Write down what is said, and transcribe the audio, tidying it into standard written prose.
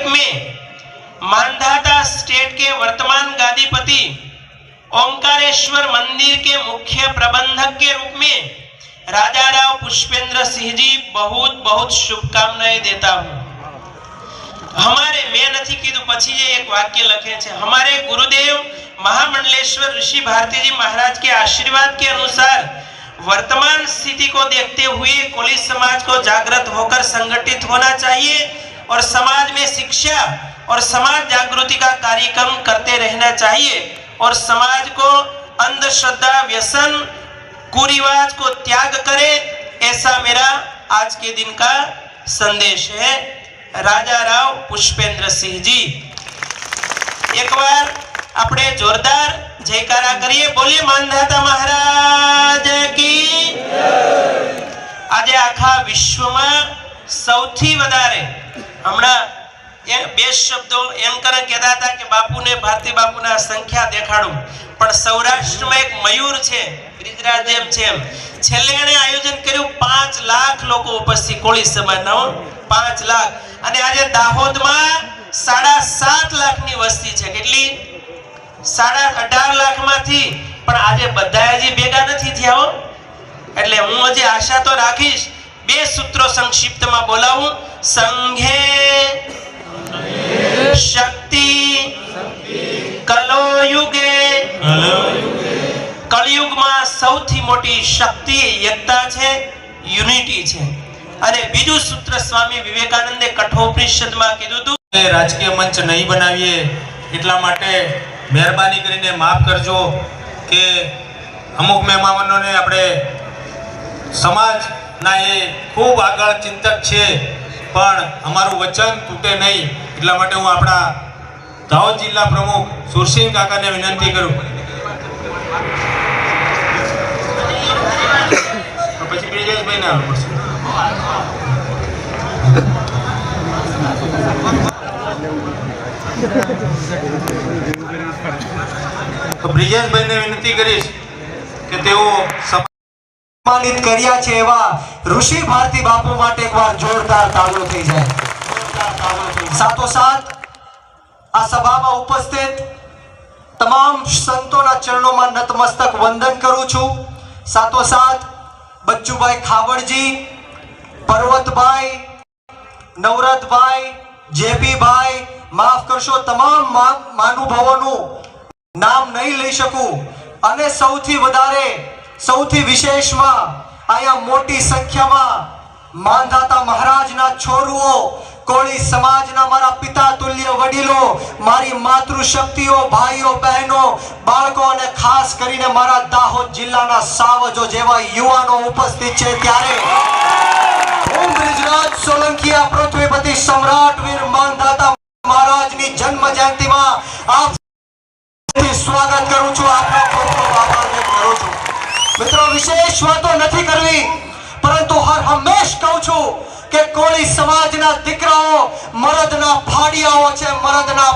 2001 में मानधाता स्टेट के वर्तमान गादीपति ओंकारेश्वर मंदिर के मुख्य प्रबंधक के रूप में राजा राव पुष्पेंद्र सिंह जी बहुत बहुत शुभकामनाएं देता हूं। हमारे मैं नहीं कीधु पछी एक वाक्य लखे छे, हमारे गुरुदेव महामंडलेश्वर ऋषि भारती जी महाराज के आशीर्वाद के अनुसार वर्तमान स्थिति को देखते हुए कोली समाज को जागृत होकर संगठित होना चाहिए और समाज में शिक्षा और समाज जागृति का कार्यक्रम करते रहना चाहिए और समाज को अंधश्रद्धा, व्यसन, कुरिवाज को त्याग करे, ऐसा मेरा आज के दिन का संदेश है। राजा राव पुष्पेंद्र सिंह जी, एक बार अपने जोरदार जयकारा करिए, बोलिए मानधाता महाराज की। आज आखा विश्व में सौथी वधारे हमणा બે શબ્દો એમ કરે કહેતા હતા કે બાપુને ભારતી બાપુના સંખ્યા દેખાડું, પણ સૌરાષ્ટ્રમાં એક મયુર છે બ્રિજરાજ જેમ છે એમ છેલ્લે એણે આયોજન કર્યું 5 લાખ લોકો ઉપસ્થિત કોળી સમાજના 5 લાખ અને આજે દાહોદમાં 7.5 લાખની વસ્તી છે। કેટલી 18.5 લાખમાંથી પણ આજે બધા હજી ભેગા નથી થયા હો। એટલે હું હજી આશા તો રાખીશ, બે સૂત્રો સંક્ષિપ્તમાં બોલાવું। સંઘે शक्ति कलो युगे कलयुग में सौथी मोटी शक्ति एकता छे, यूनिटी छे। अरे बीजू सूत्र स्वामी विवेकानंदे कठोपनिषद में कीधुं हतुं के राजकीय मंच नहीं बनावीए, એટલા માટે મહેરબાની કરીને માફ કરજો કે અમુક મહેમાનોને આપણે સમાજના એ ખૂબ આગળ ચિંતક છે પણ અમારું વચન તૂટે નહીં, એટલા માટે હું આપણા દાહોદ જિલ્લા પ્રમુખ સુરસિંહ કાકાને વિનંતી કરું। પછી બ્રિજેશભાઈ ને બ્રિજેશભાઈને વિનંતી કરીશ કે તેઓ सम्मानित કર્યા છે એવા ઋષિ ભારતી બાપુ માટે એકવાર જોરદાર તાળીઓ થઈ જાય। સાથોસાથ આ સભામાં ઉપસ્થિત તમામ સંતોના ચરણોમાં નતમસ્તક વંદન કરું છું। સાથોસાથ બચ્ચુભાઈ ખાવડજી, પર્વતભાઈ, નવરતભાઈ, જેપીભાઈ, માફ કરશો તમામ મહાનુભાવોનું નામ નહીં લઈ શકું અને સૌથી વધારે સૌથી વિશેષમાં આયા મોટી સંખ્યામાં માનધાતા મહારાજના છોરુઓ, કોળી સમાજના મારા પિતા તુલ્ય વડીલો, મારી માતૃશક્તિઓ, ભાઈઓ બહેનો, બાળકો અને ખાસ કરીને મારા દાહોદ જિલ્લાના સાવજો જેવા યુવાનો ઉપસ્થિત છે, ત્યારે હું બ્રિજરાજ સોલંકીયા પૃથ્વીપતિ સમ્રાટ વીર માનધાતા મહારાજની જન્મ જયંતિમાં આપ સ્વાગત કરું છું, આપનો ખૂબ ખૂબ આભાર વ્યક્ત કરું છું। मित्रों, विशेष वातो नहीं करवी, परंतु हर हमेश कहूं छू के कोળી समाजना दीकराओ मरदना फाड़ियाओ छे, मरदना